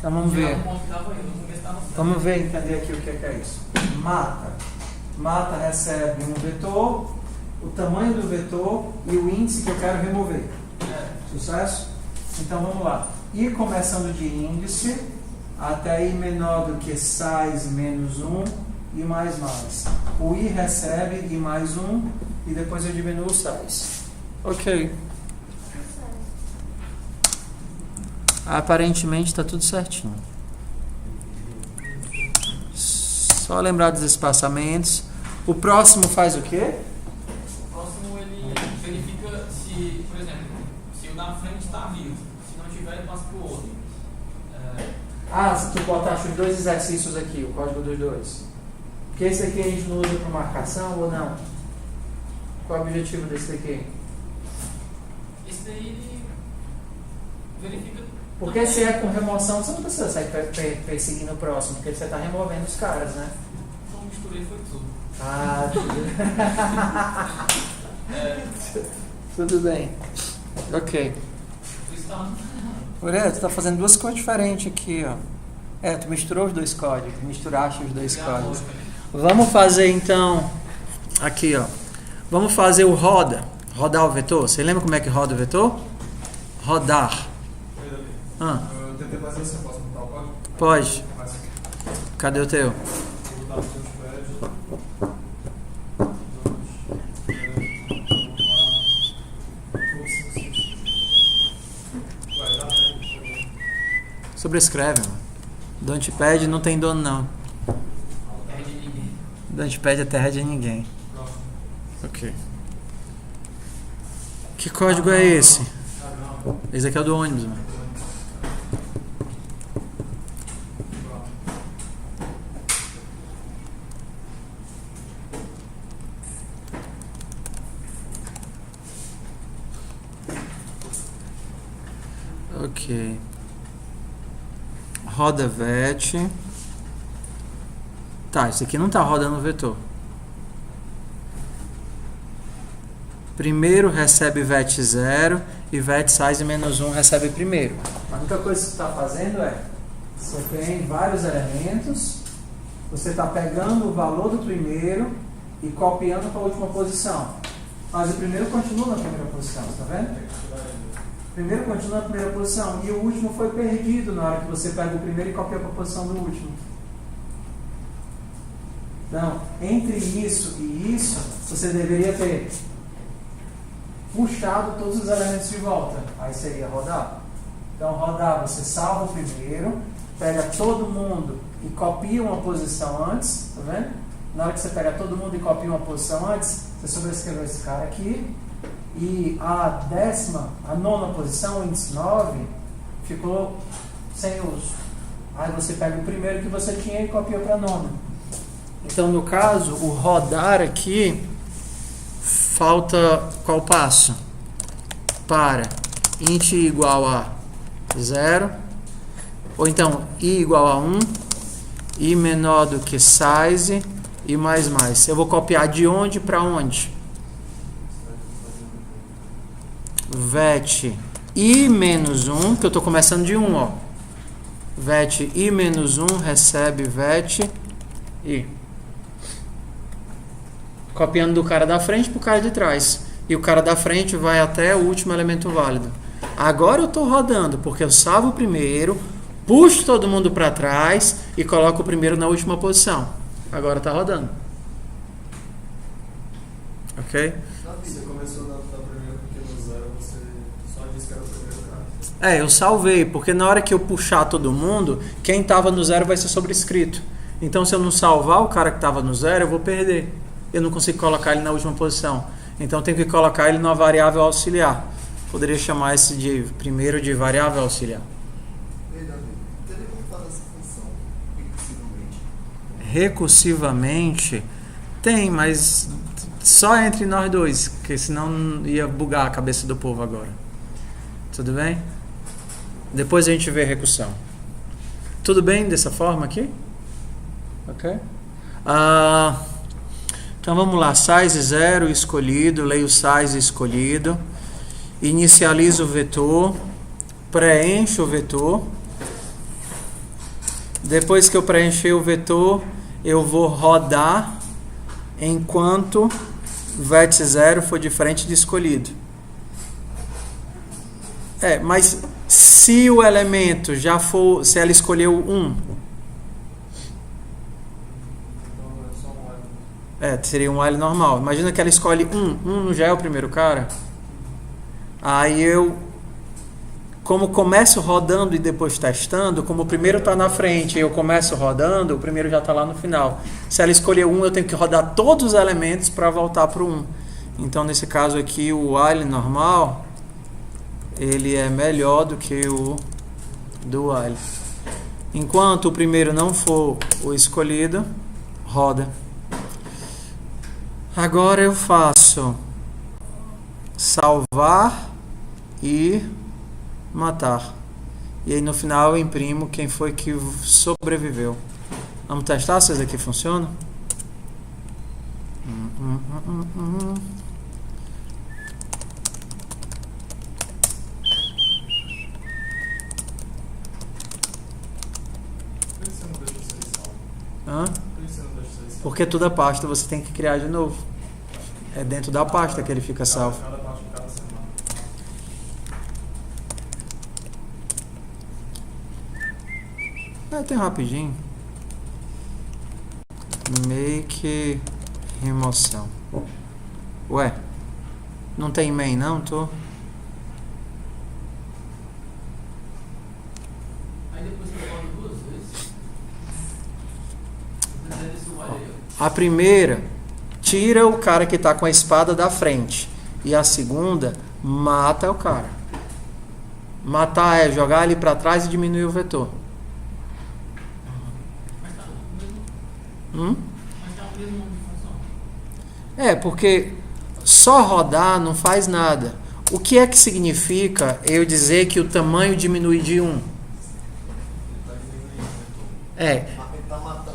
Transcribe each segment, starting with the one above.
Então vamos ver. Vamos ver, entender aqui o que é isso. Mata. Mata recebe um vetor, o tamanho do vetor e o índice que eu quero remover. Sucesso? Então vamos lá. I começando de índice até I menor do que size menos 1 e mais. O I recebe I mais 1 e depois eu diminuo o size. Ok. Aparentemente está tudo certinho. Só lembrar dos espaçamentos. O próximo faz o quê? O próximo ele verifica se, por exemplo, se o da frente está vivo. Se não tiver, ele passa para o outro. Se tu botaste os dois exercícios aqui, o código dos dois. Porque esse aqui a gente não usa para marcação ou não? Qual é o objetivo desse daqui? Esse daí ele verifica. Porque se é com remoção, você não precisa sair perseguindo o próximo, porque você está removendo os caras, né? Então misturei foi tudo. Tudo bem. Ok. Tu está fazendo duas coisas diferentes aqui, ó. Tu misturou os dois códigos, misturaste os dois códigos. Vamos fazer então, aqui, ó. Vamos fazer o roda, rodar o vetor. Você lembra como é que roda o vetor? Rodar. Eu tentei fazer isso, eu posso botar o código? Pode. Cadê o teu? Sobrescreve, mano. Don't não tem dono, não. Don't é terra de ninguém. Ok. Que código é esse? Esse aqui é o do ônibus, mano. Ok. Roda vet. Tá, isso aqui não está rodando o vetor. Primeiro recebe vet 0 e vet size menos 1 recebe primeiro. A única coisa que você está fazendo é, você tem vários elementos, você está pegando o valor do primeiro e copiando para a última posição. Mas o primeiro continua na primeira posição, está vendo? O primeiro continua na primeira posição e o último foi perdido na hora que você pega o primeiro e copia para a posição do último. Então, entre isso e isso, você deveria ter puxado todos os elementos de volta. Aí seria rodar. Então, rodar, você salva o primeiro, pega todo mundo e copia uma posição antes, tá vendo? Na hora que você pega todo mundo e copia uma posição antes, você sobrescreveu esse cara aqui. E a nona posição, o índice 9, ficou sem uso. Aí você pega o primeiro que você tinha e copia para a nona. Então, no caso, o rodar aqui, falta qual passo? Para int igual a 0, ou então i igual a 1, i menor do que size e mais. Eu vou copiar de onde para onde? Vet i menos 1, que eu estou começando de 1, ó. Vet i menos 1 recebe vet i. Copiando do cara da frente para o cara de trás. E o cara da frente vai até o último elemento válido. Agora eu estou rodando, porque eu salvo o primeiro, puxo todo mundo para trás e coloco o primeiro na última posição. Agora está rodando. Ok? Você começou na primeira porque no 0 você só disse que era o primeiro cara. Eu salvei, porque na hora que eu puxar todo mundo, quem estava no 0 vai ser sobrescrito. Então, se eu não salvar o cara que estava no 0, eu vou perder. Eu não consigo colocar ele na última posição. Então, eu tenho que colocar ele numa variável auxiliar. Poderia chamar esse de primeiro de variável auxiliar. Teria como fazer essa função recursivamente? Recursivamente, tem, mas só entre nós dois, porque senão ia bugar a cabeça do povo agora. Tudo bem? Depois a gente vê a recursão. Tudo bem dessa forma aqui? Ok? Então vamos lá, size 0 escolhido, leio size escolhido, inicializo o vetor, preencho o vetor, Depois que eu preencher o vetor, eu vou rodar enquanto o vértice 0 for diferente de escolhido. Mas se o elemento já for, se ela escolheu 1, seria um while normal. Imagina que ela escolhe 1 não já é o primeiro cara. Aí eu, como começo rodando e depois testando, como o primeiro está na frente e eu começo rodando, o primeiro já está lá no final. Se ela escolher 1, eu tenho que rodar todos os elementos para voltar para o 1. Então, nesse caso aqui, o while normal, ele é melhor do que o do while. Enquanto o primeiro não for o escolhido, roda. Agora eu faço salvar e matar. E aí no final eu imprimo quem foi que sobreviveu. Vamos testar se isso aqui funciona? Porque toda pasta você tem que criar de novo. É dentro da pasta que ele fica salvo. Tem rapidinho. Make remoção. Ué, não tem main não, tô. Aí depois que eu rodo 2 vezes. A primeira tira o cara que está com a espada da frente. E a segunda mata o cara. Matar é jogar ele para trás e diminuir o vetor. Mas tá o mesmo nome de função. Porque só rodar não faz nada. O que é que significa eu dizer que o tamanho diminui de 1?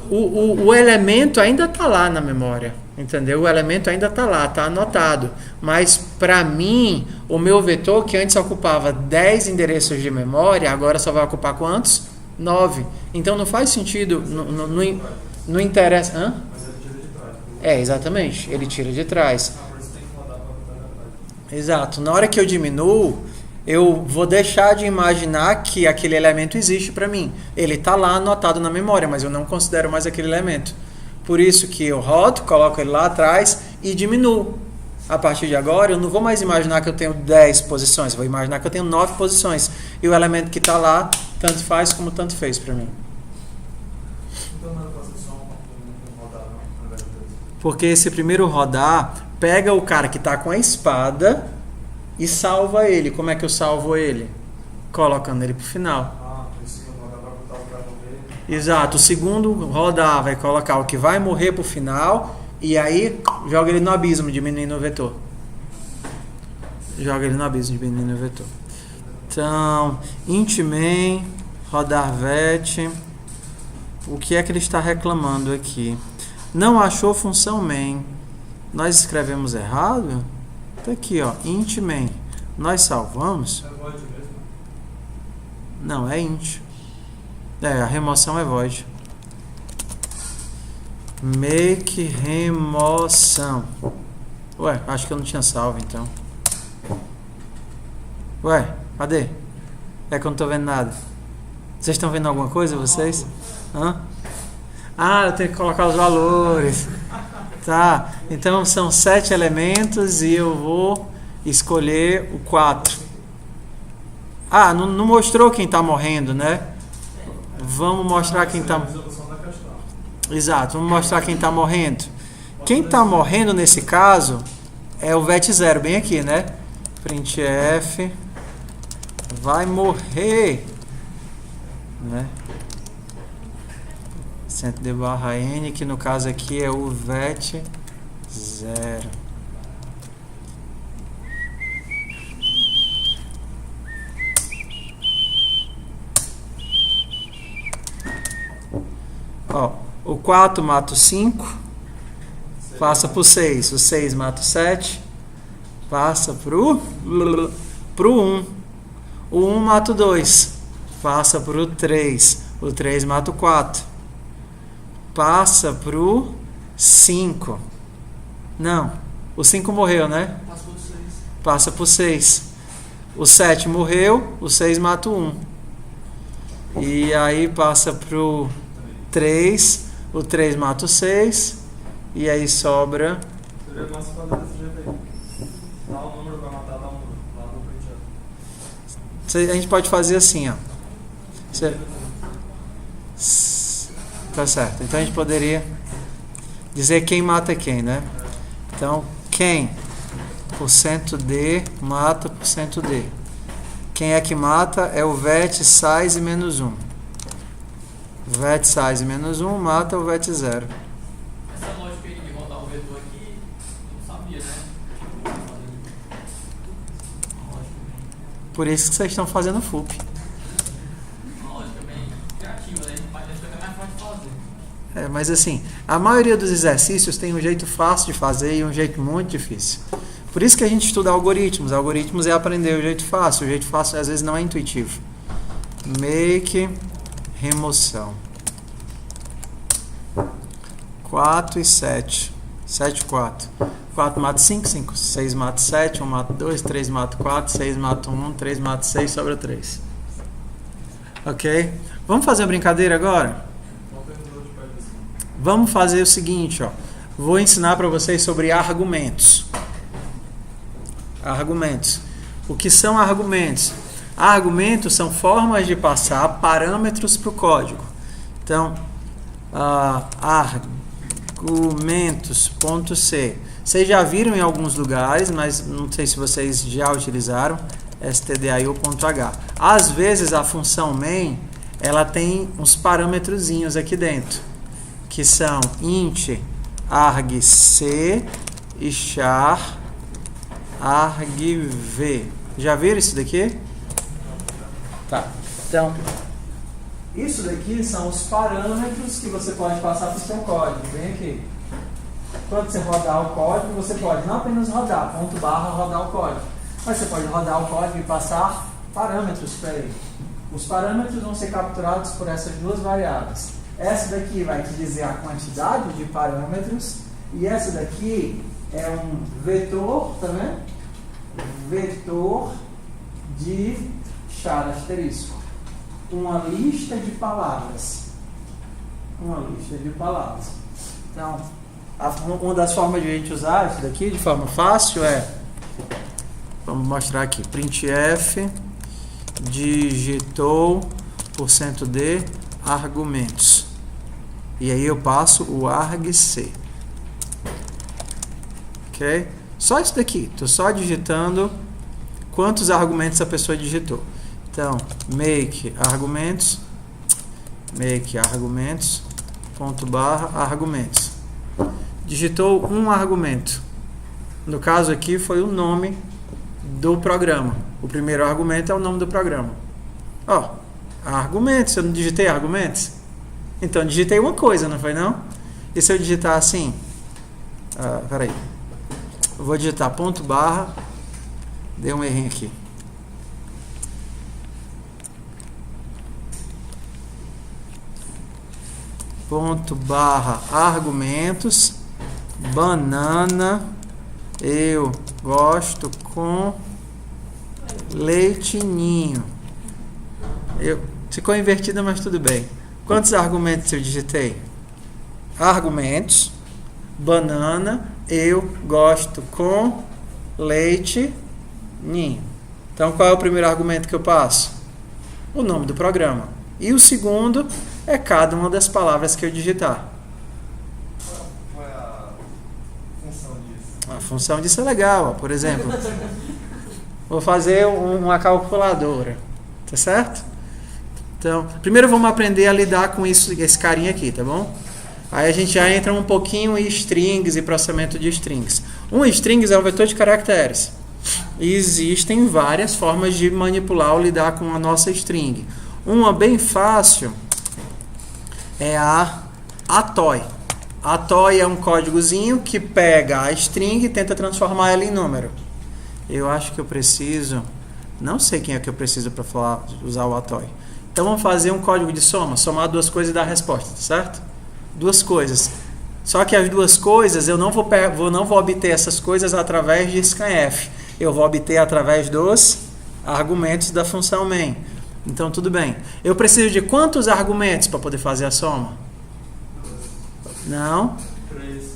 O elemento ainda está lá na memória, entendeu? O elemento ainda está lá, está anotado. Mas para mim, o meu vetor, que antes ocupava 10 endereços de memória, agora só vai ocupar quantos? 9. Então não faz sentido, não interessa. Hã? Mas ele tira de trás. Exatamente, ele tira de trás. Por isso tem que rodar para botar atrás. Exato. Na hora que eu diminuo, eu vou deixar de imaginar que aquele elemento existe para mim. Ele está lá anotado na memória, mas eu não considero mais aquele elemento. Por isso que eu rodo, coloco ele lá atrás e diminuo. A partir de agora, eu não vou mais imaginar que eu tenho 10 posições, eu vou imaginar que eu tenho 9 posições. E o elemento que está lá, tanto faz como tanto fez para mim. Então não é fazer só um rodar, não? Ao invés de 3. Porque esse primeiro rodar pega o cara que está com a espada e salva ele. Como é que eu salvo ele? Colocando ele para o final. Por isso que eu rodar para botar o cara morrer. Exato. O segundo rodar vai colocar o que vai morrer para o final e aí joga ele no abismo, diminuindo o vetor. Joga ele no abismo, diminuindo o vetor. Então, int main, rodar vet. O que é que ele está reclamando aqui? Não achou função main. Nós escrevemos errado? Tá aqui, ó, int main. Nós salvamos? É void mesmo? Não, é int. A remoção é void. Make remoção. Ué, acho que eu não tinha salvo então. Ué, cadê? É que eu não tô vendo nada. Vocês estão vendo alguma coisa, vocês? Hã? Eu tenho que colocar os valores. Tá, então são 7 elementos e eu vou escolher o 4. Não mostrou quem está morrendo, né? Vamos mostrar quem está... Exato, vamos mostrar quem está morrendo. Quem está morrendo nesse caso é o vet0, bem aqui, né? Printf vai morrer, né? Centro de barra n, que no caso aqui é o vet0. O 4 mata o 5, passa para o 6. O 6 mata o 7, passa para o 1. O 1 mata o 2, passa para o 3. O 3 mata o 4. Passa pro 5. Não, o 5 morreu, né? Passa pro 6. O 7 morreu, o 6 mata o 1. E aí passa pro 3, o 3 mata o 6. E aí sobra... Seria massa fazer desse jeito aí. Dá o número pra matar, dá o número. Lá no print. A gente pode fazer assim, ó. Tá certo. Então a gente poderia dizer quem mata quem, né? Então, quem %D mata %D. Quem é que mata é o vet size menos 1. Vet size menos 1 mata o vet 0. Essa lógica aí de rodar o vetor aqui, não sabia, né? Por isso que vocês estão fazendo FUP. Uma lógica bem criativa, né? Acho que é mais fácil de fazer. Mas assim, a maioria dos exercícios tem um jeito fácil de fazer e um jeito muito difícil. Por isso que a gente estuda algoritmos. Algoritmos é aprender o jeito fácil. O jeito fácil às vezes não é intuitivo. Make remoção. 4 e 7. 7 e 4. 4 mata 5, 5. 6 mata 7, 1 mata 2, 3 mata 4, 6 mata 1, 3 mata 6, sobra 3. Ok? Vamos fazer uma brincadeira agora? Vamos fazer o seguinte, ó. Vou ensinar para vocês sobre argumentos. Argumentos. O que são argumentos? Argumentos são formas de passar parâmetros para o código. Então, argumentos.c. Vocês já viram em alguns lugares, mas não sei se vocês já utilizaram stdio.h. Às vezes a função main, ela tem uns parâmetrozinhos aqui dentro, que são int argc e char argv. Já viram isso daqui? Tá. Então, isso daqui são os parâmetros que você pode passar para o seu código. Vem aqui. Quando você rodar o código, você pode não apenas rodar, /, rodar o código. Mas você pode rodar o código e passar parâmetros para ele. Os parâmetros vão ser capturados por essas duas variáveis. Essa daqui vai te dizer a quantidade de parâmetros. E essa daqui é um vetor, tá vendo? Vetor de char asterisco. Uma lista de palavras. Uma lista de palavras. Então, uma das formas de a gente usar isso daqui de forma fácil é, vamos mostrar aqui, printf digitou %d argumentos. E aí eu passo o argc. Ok? Só isso daqui. Estou só digitando quantos argumentos a pessoa digitou. Então, make argumentos, argumentos. Digitou um argumento. No caso aqui foi o nome do programa. O primeiro argumento é o nome do programa. Ó, argumentos. Eu não digitei argumentos? Então, digitei uma coisa, não foi não? E se eu digitar assim? Peraí. Eu vou digitar /, deu um errinho aqui. /argumentos, banana, eu gosto com leitinho. Ficou invertida, mas tudo bem. Quantos argumentos eu digitei? Argumentos, banana, eu gosto com leite ninho. Então, qual é o primeiro argumento que eu passo? O nome do programa. E o segundo é cada uma das palavras que eu digitar. Qual é a função disso? A função disso é legal. Ó. Por exemplo, vou fazer uma calculadora. Tá certo? Então, primeiro vamos aprender a lidar com isso, esse carinha aqui, tá bom? Aí a gente já entra um pouquinho em strings e processamento de strings. Um strings é um vetor de caracteres. E existem várias formas de manipular ou lidar com a nossa string. Uma bem fácil é a atoy. Atoy é um códigozinho que pega a string e tenta transformar ela em número. Eu acho que eu preciso... Não sei quem é que eu preciso para usar o atoy. Então vamos fazer um código de soma, somar duas coisas e dar a resposta, certo? Duas coisas. Só que as duas coisas, eu não vou obter essas coisas através de scanf. Eu vou obter através dos argumentos da função main. Então tudo bem. Eu preciso de quantos argumentos para poder fazer a soma? Não?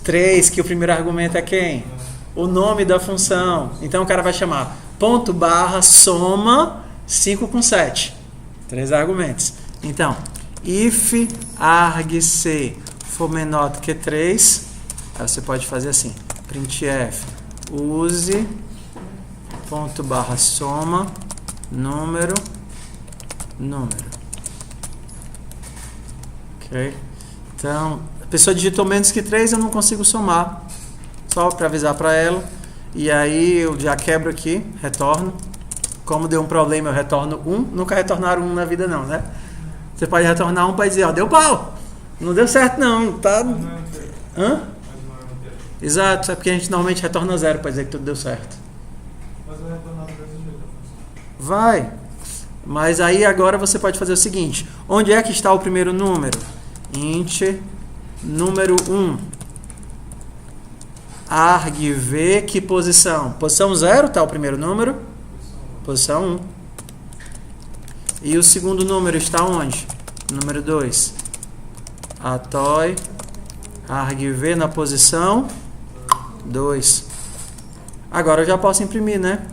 3, que o primeiro argumento é quem? O nome da função. Então o cara vai chamar ponto barra soma 5 com 7. 3 argumentos. Então, if argc for menor do que 3, aí você pode fazer assim, printf use ponto barra soma número. Ok? Então, a pessoa digitou menos que 3, eu não consigo somar. Só para avisar para ela. E aí eu já quebro aqui, retorno. Como deu um problema, eu retorno 1. Nunca retornaram 1 na vida não, né? Você pode retornar 1 para dizer, ó, deu pau. Não deu certo não, tá? Hã? Exato, é porque a gente normalmente retorna 0 para dizer que tudo deu certo. Mas vai retornar do mesmo jeito. Vai. Mas aí agora você pode fazer o seguinte. Onde é que está o primeiro número? Int número 1. Argv, que posição? Posição 0 está o primeiro número? Posição 1. E o segundo número está onde? Número 2. Atoy argv na posição 2. Agora eu já posso imprimir, né?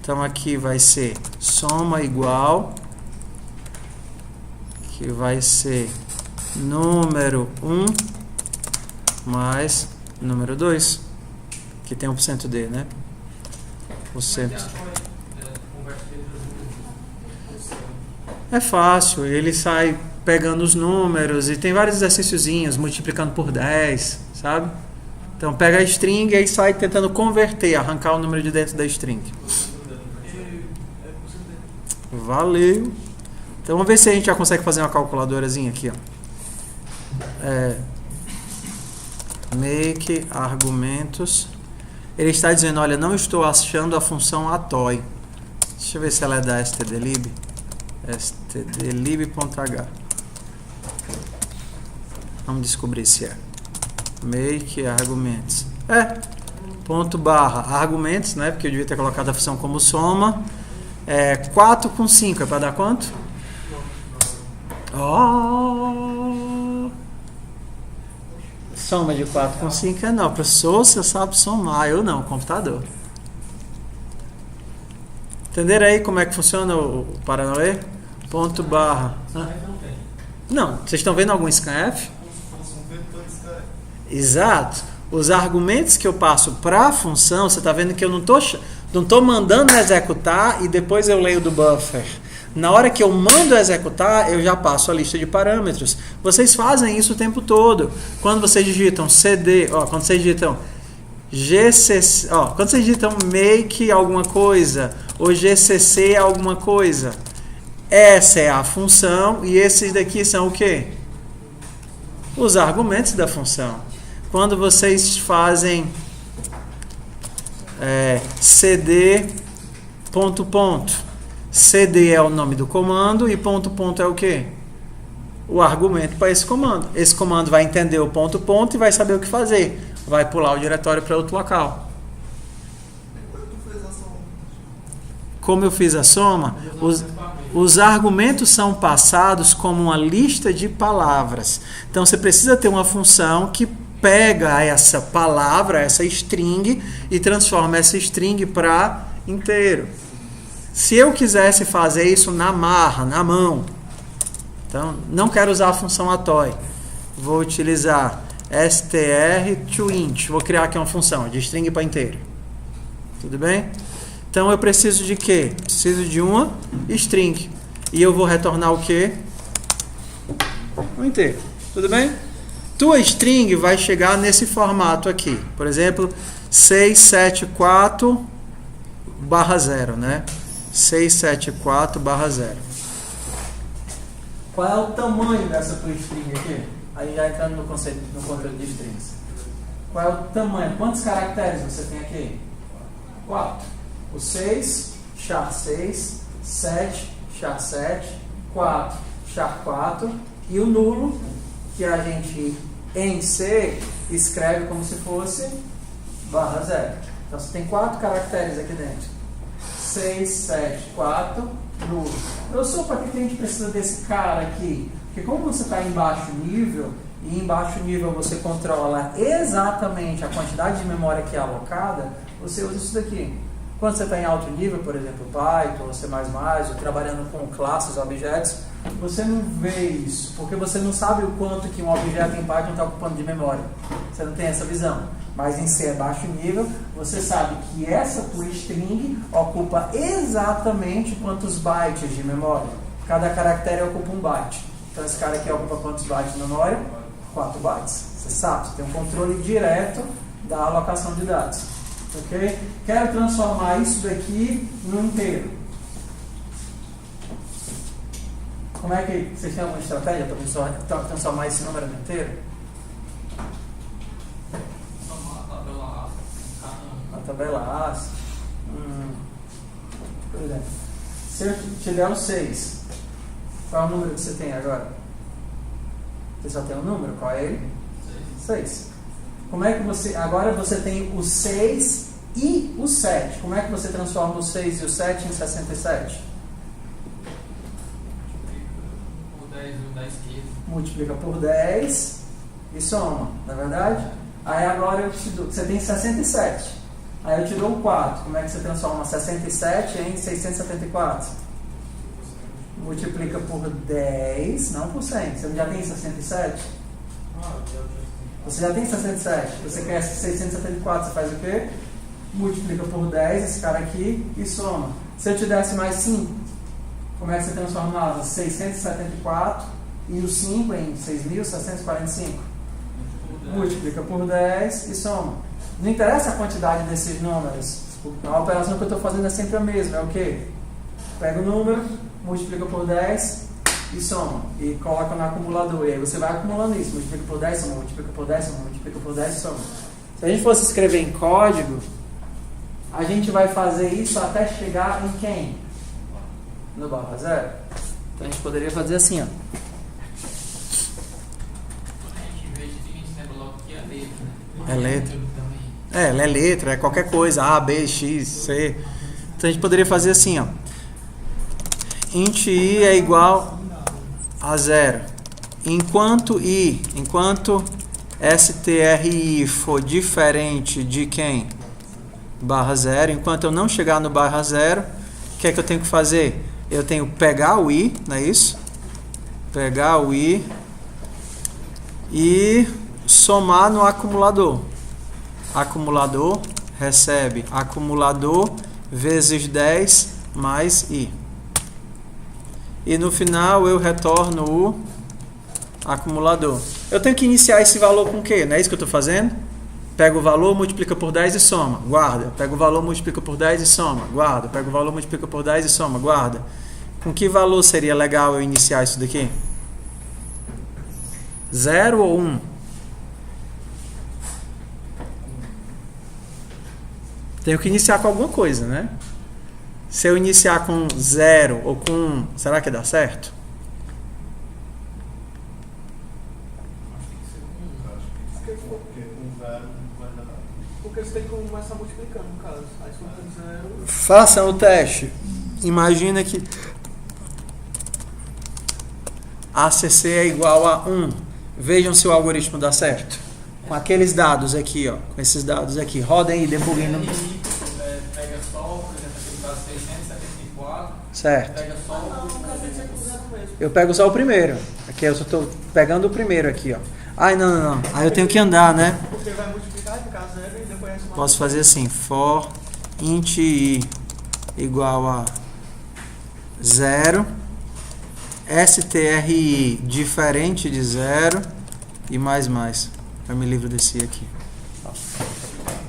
Então aqui vai ser soma igual, que vai ser número 1 mais número 2, que tem 1% D, né? É fácil, ele sai pegando os números e tem vários exercíciozinhos, multiplicando por 10, sabe? Então pega a string e aí sai tentando converter, arrancar o número de dentro da string. Valeu! Então vamos ver se a gente já consegue fazer uma calculadorazinha aqui, ó. Make argumentos. Ele está dizendo, olha, não estou achando a função atoy. Deixa eu ver se ela é da stdlib. stdlib.h. Vamos descobrir se é. Make arguments. Ponto barra argumentos, né? Porque eu devia ter colocado a função como soma. 4 com 5 é para dar quanto? Soma de 4 com 5 é não. Professor, você sabe somar. Eu não, computador. Entenderam aí como é que funciona o Paranauê? Ponto barra. Não, vocês estão vendo algum scanf? Exato. Os argumentos que eu passo para a função, você está vendo que eu não estou mandando executar e depois eu leio do buffer. Na hora que eu mando executar, eu já passo a lista de parâmetros. Vocês fazem isso o tempo todo. Quando vocês digitam cd, quando vocês digitam gcc, quando vocês digitam make alguma coisa ou gcc alguma coisa, essa é a função e esses daqui são o quê? Os argumentos da função. Quando vocês fazem cd ponto ponto, cd é o nome do comando e ponto ponto é o quê? O argumento para esse comando. Esse comando vai entender o ponto ponto e vai saber o que fazer. Vai pular o diretório para outro local. Como eu fiz a soma? Os argumentos são passados como uma lista de palavras. Então você precisa ter uma função que pega essa palavra, essa string, e transforma essa string para inteiro. Se eu quisesse fazer isso na marra, na mão, então não quero usar a função atoy. Vou utilizar str_int. Vou criar aqui uma função de string para inteiro. Tudo bem? Então eu preciso de quê? Preciso de uma string. E eu vou retornar o quê? Um inteiro. Tudo bem? Tua string vai chegar nesse formato aqui. Por exemplo, 674/0, né? 674/0. Qual é o tamanho dessa tua string aqui? Aí já entrando no conceito, no controle de strings. Qual é o tamanho? Quantos caracteres você tem aqui? 4. O 6, char 6, 7, char7, 4, char4 e o nulo que a gente em C escreve como se fosse /0. Então você tem 4 caracteres aqui dentro. 6, 7, 4, nulo. Professor, para que a gente precisa desse cara aqui? Porque como você está em baixo nível, e em baixo nível você controla exatamente a quantidade de memória que é alocada, você usa isso daqui. Quando você está em alto nível, por exemplo, Python, ou C++, ou trabalhando com classes, objetos, você não vê isso, porque você não sabe o quanto que um objeto em Python está ocupando de memória. Você não tem essa visão. Mas em C é baixo nível, você sabe que essa tua string ocupa exatamente quantos bytes de memória. Cada caractere ocupa 1 byte. Então esse cara aqui ocupa quantos bytes de memória? 4 bytes. Você sabe, você tem um controle direto da alocação de dados. Ok? Quero transformar isso daqui no inteiro. Como é que vocês têm alguma estratégia para transformar esse número no inteiro? A tabela ASCII. Por exemplo, se eu te der um 6, qual é o número que você tem agora? Você só tem um número? Qual é ele? 6. Como é que você... Agora você tem o 6 e o 7. Como é que você transforma o 6 e o 7 em 67? Multiplica por 10 e soma, não é verdade? Aí agora eu te dou, você tem 67. Aí eu te dou um 4. Como é que você transforma 67 em 674? Multiplica por 10, não por 100. Você já tem 67? Você já tem 67. Você quer 674, você faz o quê? Multiplica por 10, esse cara aqui, e soma. Se eu te desse mais 5, como é que você transformava 674 e o 5 em 6.745? Multiplica por 10 e soma. Não interessa a quantidade desses números. A operação que eu estou fazendo é sempre a mesma. É o quê? Pega o número, multiplica por 10 e soma. E coloca no acumulador. E aí você vai acumulando isso. Multiplica por 10, soma. Multiplica por 10, soma. Multiplica por 10 e soma. Se a gente fosse escrever em código, a gente vai fazer isso até chegar em quem? No /0. Então a gente poderia fazer assim, ó. É letra. Ela é letra, é qualquer coisa. A, B, X, C. Então a gente poderia fazer assim, ó. Int i é igual a 0. Enquanto stri for diferente de quem? /0. Enquanto eu não chegar no /0, o que é que eu tenho que fazer? Eu tenho que pegar o i, não é isso? Pegar o i e somar no acumulador. Acumulador recebe acumulador vezes 10 mais i. E no final eu retorno o acumulador. Eu tenho que iniciar esse valor com o quê? Não é isso que eu estou fazendo? Pega o valor, multiplica por 10 e soma, guarda. Pega o valor, multiplica por 10 e soma, guarda. Pega o valor, multiplica por 10 e soma, guarda. Com que valor seria legal eu iniciar isso daqui? 0 ou 1? Tenho que iniciar com alguma coisa, né? Se eu iniciar com 0 ou com 1, será que dá certo? Porque você tem que começar multiplicando, no caso. Aí se for 0... Façam o teste. Imagina que ACC é igual a 1. Vejam se o algoritmo dá certo. Com aqueles dados aqui, ó. Com esses dados aqui. Rodem aí, debuguem. Pega só, por exemplo, aquele caso 674. Certo. Pega só Eu pego só o primeiro. Aqui eu só estou pegando o primeiro aqui, ó. Ai, não. Aí eu tenho que andar, né? Porque vai multiplicar, ficar 0 e depois é somar. Posso fazer assim. For int i igual a 0. stri diferente de 0. E mais. Eu me livro desse aqui.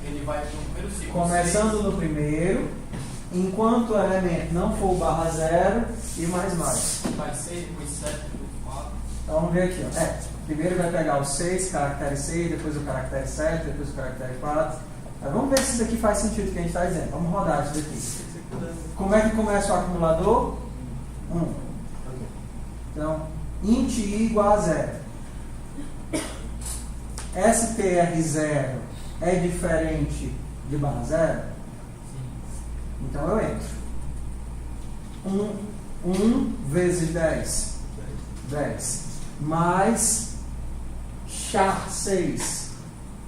Ele vai pro primeiro ciclo. Começando no primeiro, enquanto o elemento não for o /0 e mais. Vai 6, depois 7, depois 4. Então vamos ver aqui, ó. Primeiro vai pegar o 6, caractere 6, depois o caractere 7, depois o caractere 4. Aí vamos ver se isso daqui faz sentido o que a gente está dizendo. Vamos rodar isso daqui. Como é que começa o acumulador? 1. Então, int i igual a 0. str0 é diferente de barra 0? Então eu entro. 1 vezes 10. 10. Mais char 6.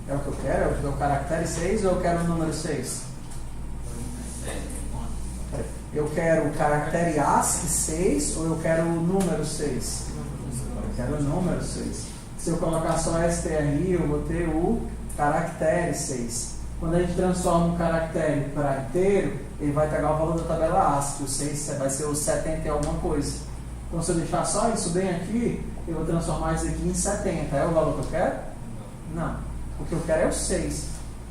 É o que eu quero? É o caractere 6 ou eu quero o número 6? Eu quero o caractere ASCII 6 ou eu quero o número 6? Eu quero o número 6. Se eu colocar só STRI, eu vou ter o caractere 6. Quando a gente transforma um caractere para inteiro, ele vai pegar o valor da tabela ASCII. O 6 vai ser o 70 e alguma coisa. Então, se eu deixar só isso bem aqui, eu vou transformar isso aqui em 70. É o valor que eu quero? Não. O que eu quero é o 6.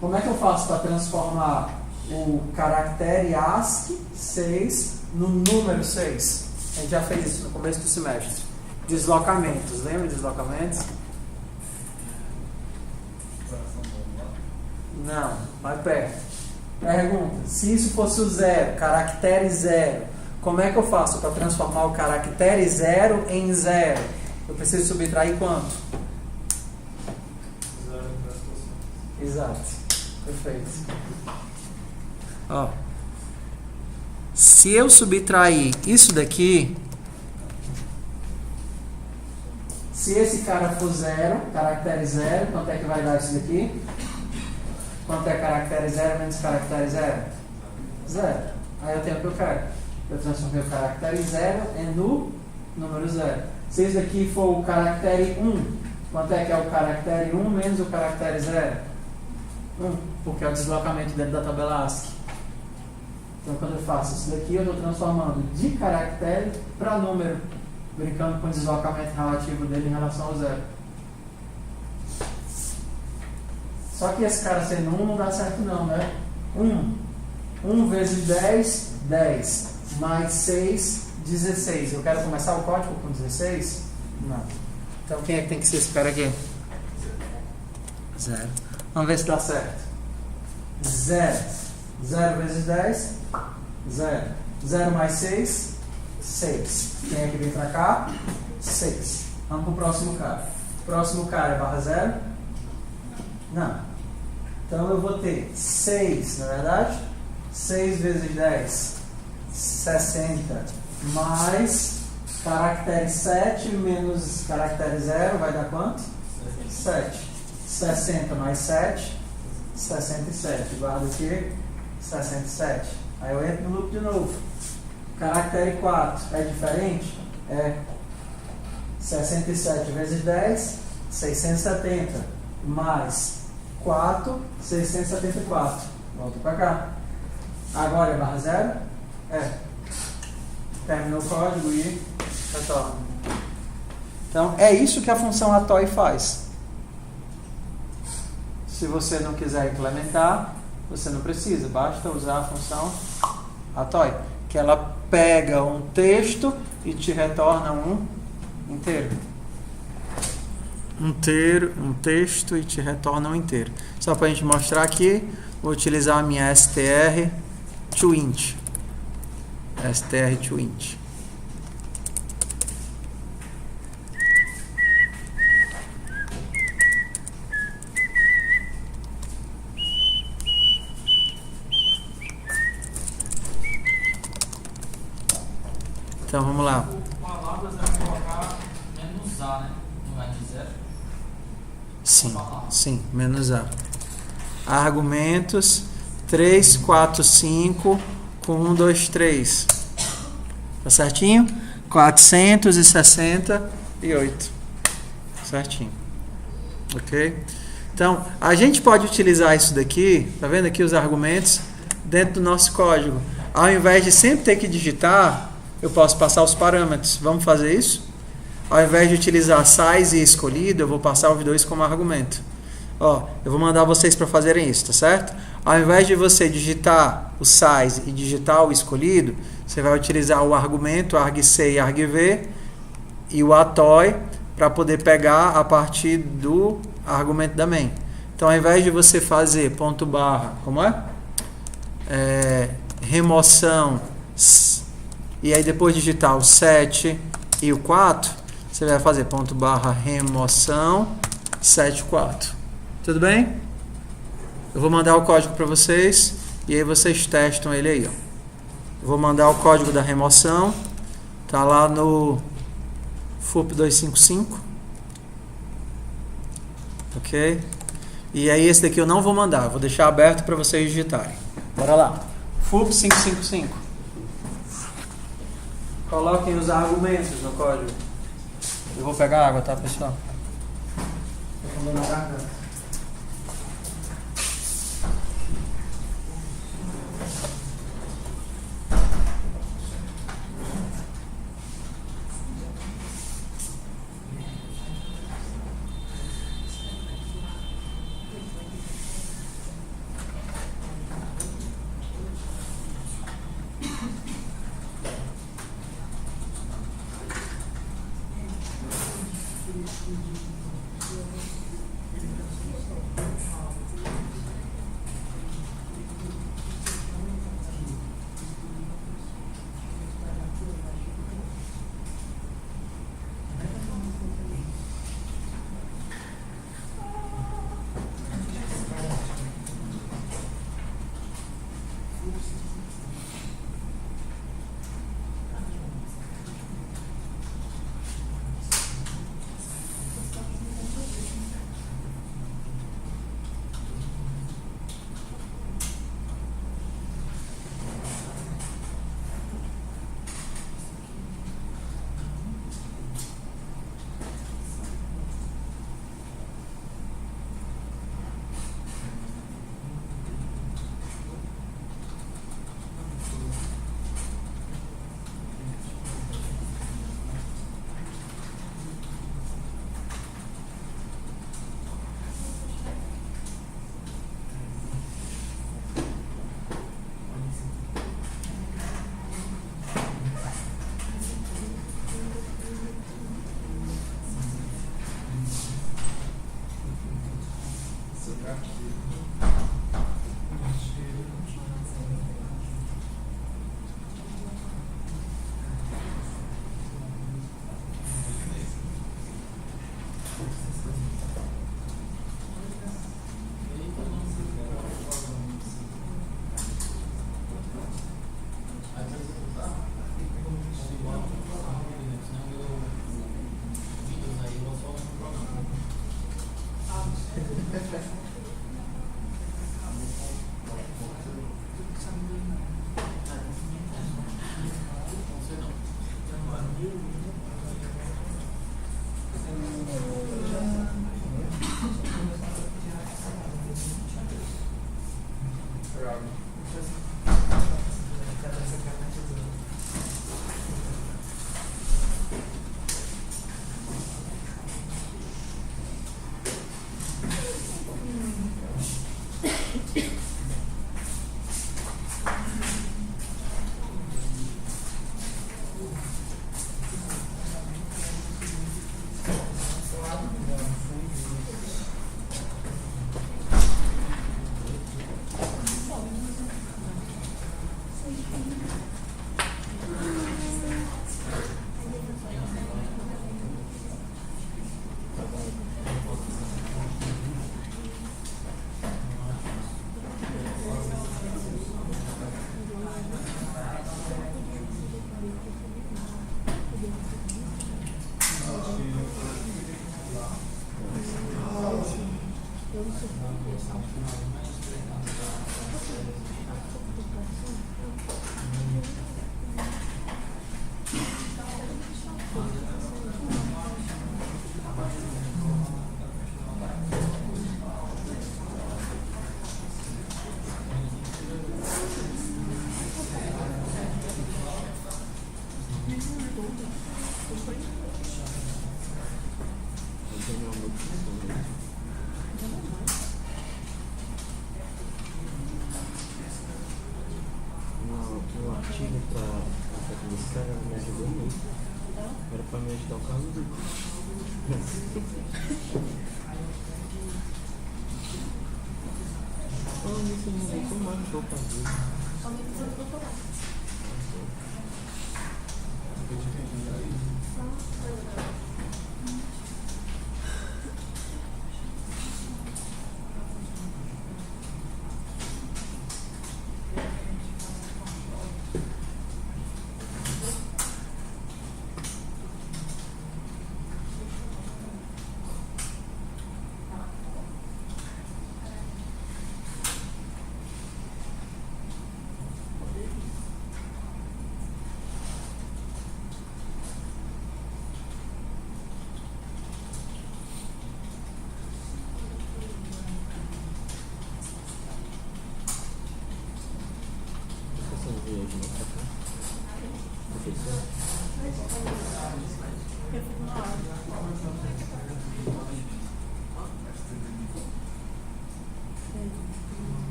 Como é que eu faço para transformar o caractere ASCII 6 no número 6? A gente já fez isso no começo do semestre. Deslocamentos. Lembra de deslocamentos? Não, mais perto. Pergunta: se isso fosse o 0, caractere 0, como é que eu faço para transformar o caractere 0 em 0? Eu preciso subtrair quanto? 0 em 3%. Exato. Perfeito. Ó. Se eu subtrair isso daqui, se esse cara for 0, caractere 0, quanto é que vai dar isso daqui? Quanto é caractere 0 menos caractere 0? 0. Aí eu tenho o que eu quero. Eu transformei o caractere 0 no número 0. Se esse daqui for o caractere 1, quanto é que é o caractere 1 menos o caractere 0? 1, porque é o deslocamento dentro da tabela ASCII. Então, quando eu faço isso daqui, eu estou transformando de caractere para número, brincando com o deslocamento relativo dele em relação ao 0. Só que esse cara sendo 1 não dá certo não, né? 1 vezes 10, 10. Mais 6, 16. Eu quero começar o código com 16? Não. Então quem é que tem que ser esse cara aqui? 0. Vamos ver se dá certo. 0. 0 vezes 10, 0. 0 mais 6, 6. Quem é que vem pra cá? 6. Vamos pro próximo cara. O próximo cara é barra 0? Não. Então eu vou ter 6, na verdade? 6 vezes 10, 60. Mais caractere 7 menos caractere 0 vai dar quanto? 7. 60 mais 7, 67. Guarda aqui, 67. Aí eu entro no loop de novo. Caractere 4 é diferente? É. 67 vezes 10, 670. Mais 4, 674. Volta para cá. Agora é barra 0? É. Terminou o código e retorna. Então, é isso que a função atoi faz. Se você não quiser implementar, você não precisa. Basta usar a função atoi, que ela pega um texto e te retorna um inteiro. Um texto e te retorna um inteiro. Só para a gente mostrar aqui, vou utilizar a minha str toInt. str toInt. Então vamos lá. Palavras é colocar menos A, né? Não é de 0? Sim, menos A. Argumentos 3, 4, 5 com 1, 2, 3. Tá certinho? 468. Certinho. Ok? Então, a gente pode utilizar isso daqui, tá vendo aqui os argumentos, dentro do nosso código. Ao invés de sempre ter que digitar, eu posso passar os parâmetros. Vamos fazer isso? Ao invés de utilizar size e escolhido, eu vou passar os dois como argumento. Ó, eu vou mandar vocês para fazerem isso, tá certo? Ao invés de você digitar o size e digitar o escolhido, você vai utilizar o argumento argc e argv e o atoi para poder pegar a partir do argumento da main. Então, ao invés de você fazer ponto barra, como é? Remoção E aí depois digitar o 7 e o 4, você vai fazer ponto barra remoção 74. Tudo bem? Eu vou mandar o código para vocês e aí vocês testam ele aí, ó. Eu vou mandar o código da remoção. Tá lá no FUP 255. Ok? E aí esse daqui eu não vou mandar, eu vou deixar aberto para vocês digitarem. Bora lá. FUP 555. Coloquem os argumentos no código. Eu vou pegar água, tá, pessoal? Eu vou na garganta.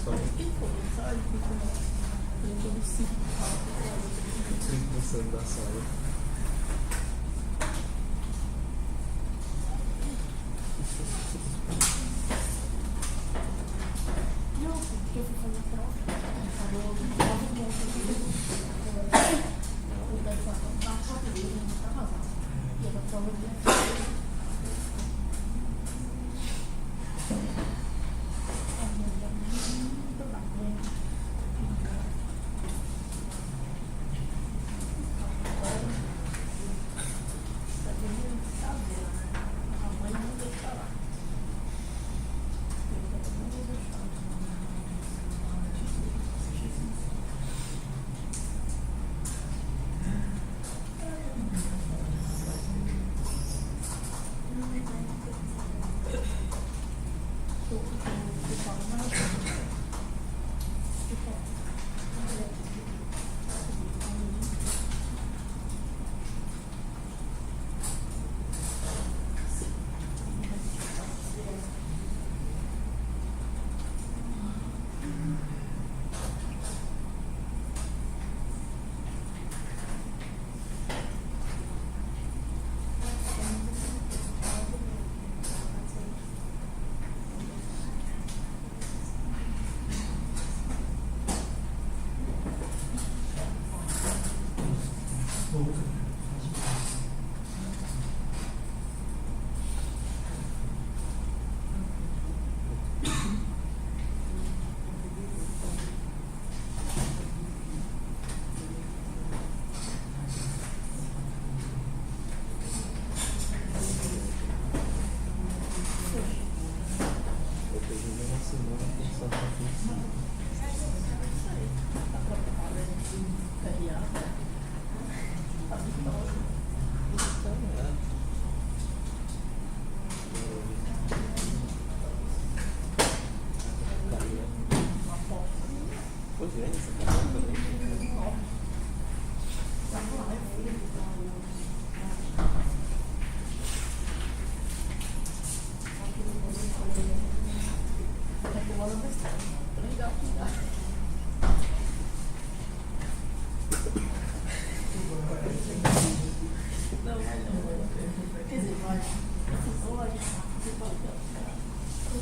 só 5% da sala. Não, porque eu fui fazer prova. Falou, o da sala tá rápido, não tá vazado. E a prova de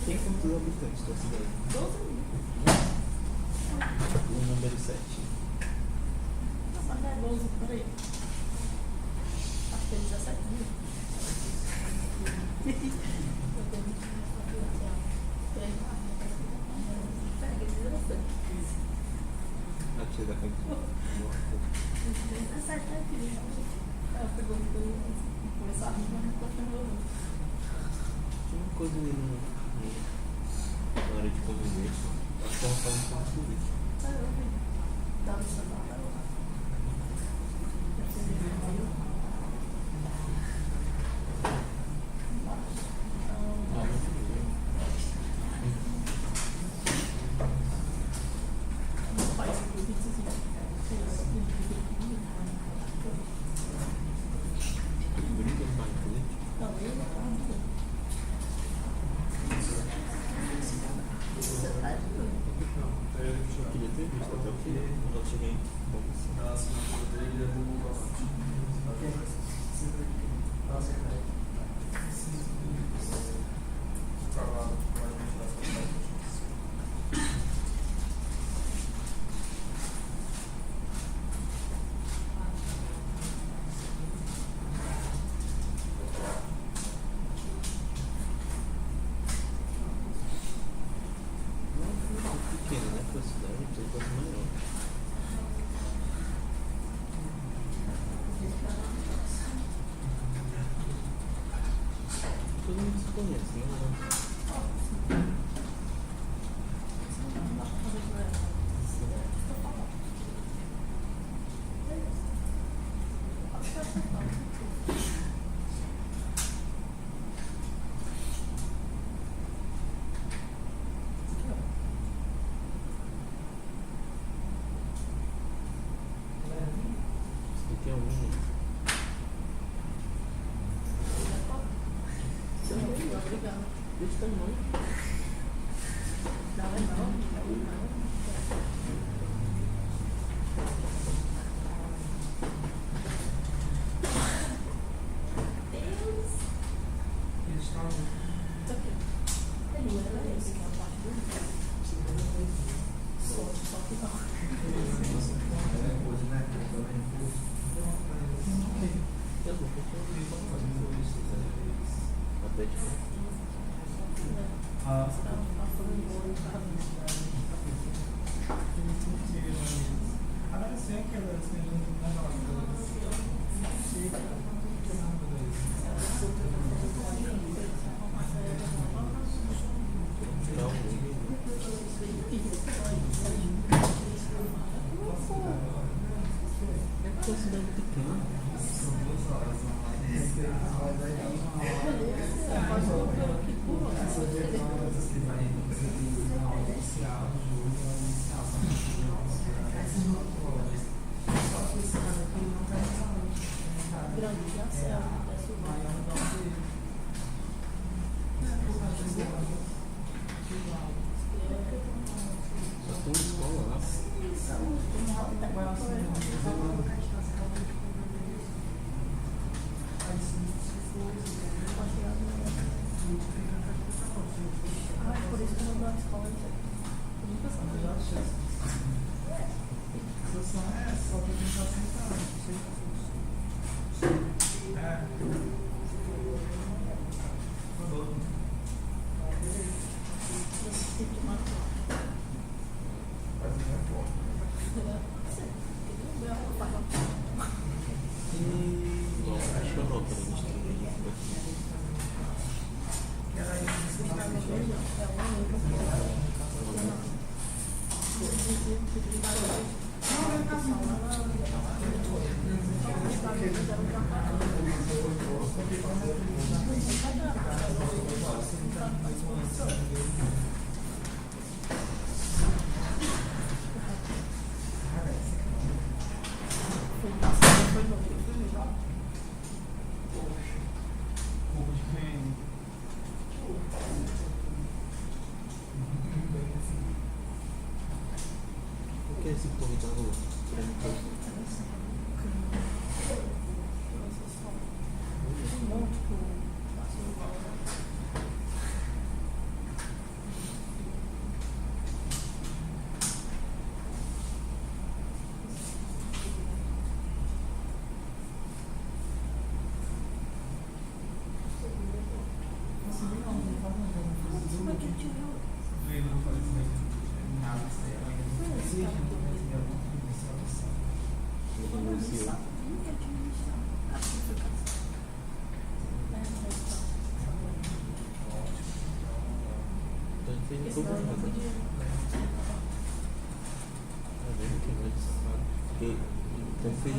Tem quantos habitantes da cidade? 12 mil. O número 7. Mas é 12, peraí. Acho que é 17 mil. Pega 17. Aqui da frente. 17 aqui. Eu perguntei, começar a rir, mas não tô falando. Tinha uma coisa ali na hora de conviver. Acho que ela fala um pouco sobre isso. Eu vi. Dá no celular. Pequeno, né? Pra cidade, tem coisa maior. Todo mundo se conhece, né? Tem algum. Obrigada. Desse tamanho. Não, é não. Por isso que eu não dou a escola. Nunca sabia. Acho que eu não para mistura o que é esse povo da rua? Fez tudo errado. Tá vendo que vai porque então fez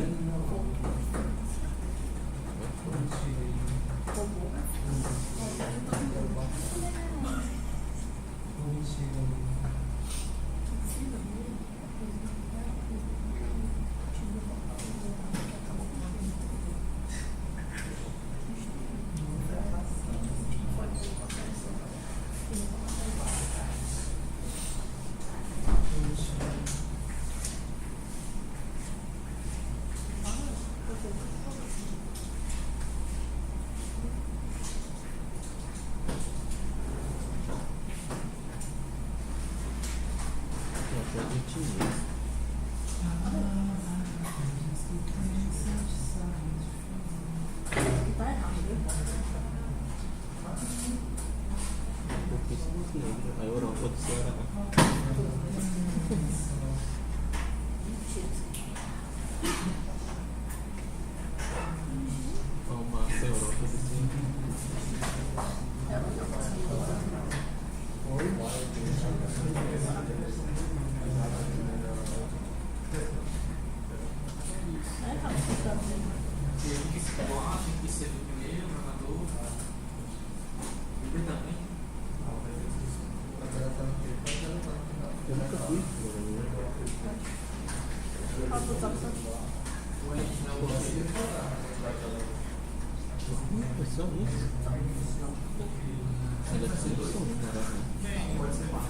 Tá errado, viu? pouquíssimos negros. A Europa do Ceará. Uma Europa do Ceará. É errado, tá vendo? Tem que escolar, tem que ser do primeiro jogador. Perdão, hein? Eu nunca fui. Ah, vou usar essa. Ou a gente não É só isso. Deve ser isso, né? pode ser lá.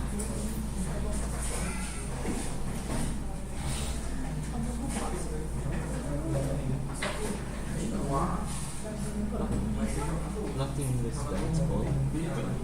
Lá tem universidade, escola. Então,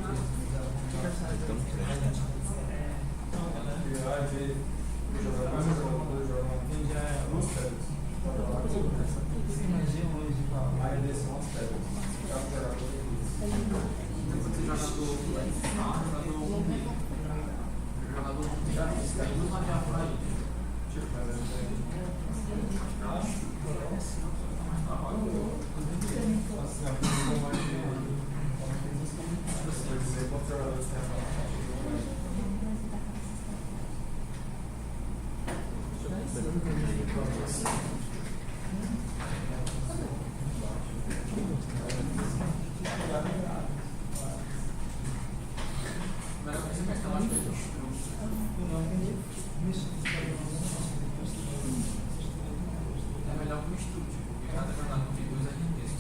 É melhor que o estúdio, porque cada jogador tem 2 RPs.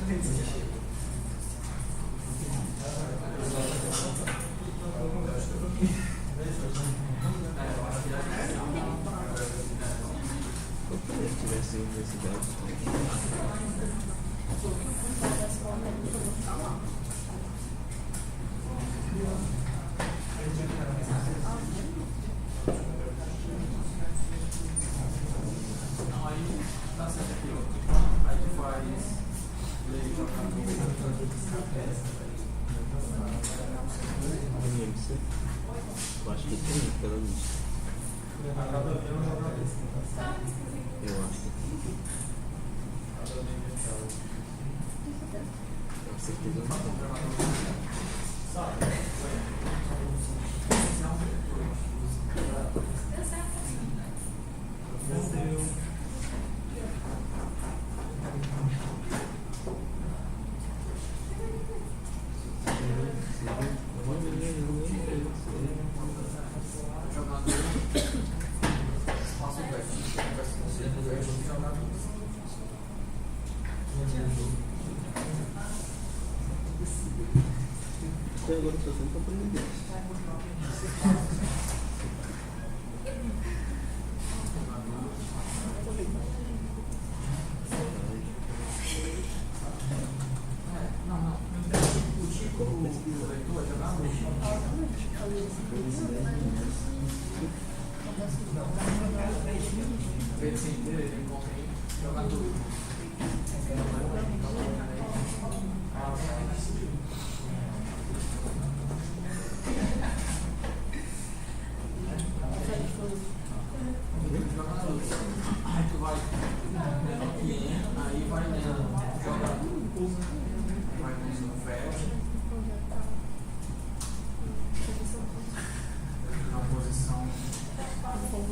Se tivesse universidade, Não, aí tá certo aqui, ó. Aí tu faz lei jogador. IMC, eu acho que tem pela lista. Eu acho que tem. Com certeza não tem. Até agora eu só sempre aprendi. Aí tu vai lendo cliente, aí vai lendo jogador, vai lendo fecha, na posição posição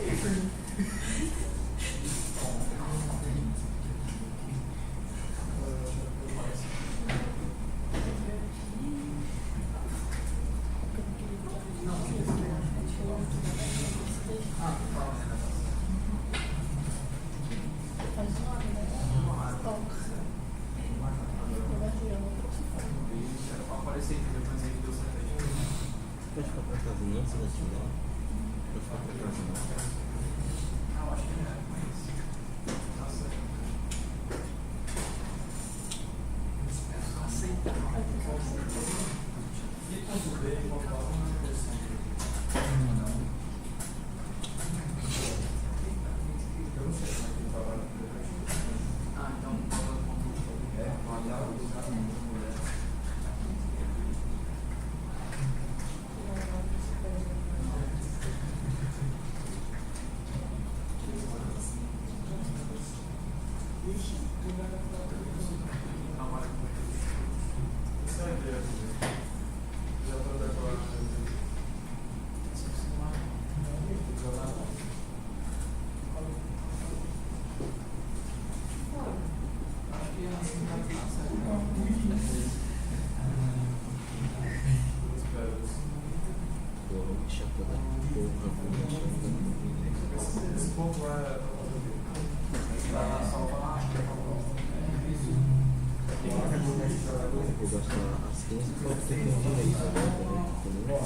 e põe. Era pra aparecer, mas aí deu certo. Pode ficar pra casa não, se não tiver. Pode ficar pra casa não. Eu acho que é, mas tá certo. E tudo bem, vou falar uma posição. Ah, então Porra, chata da porra, esse povo vai salvar. vou gastar as 15 que pode ter direito agora também, entendeu?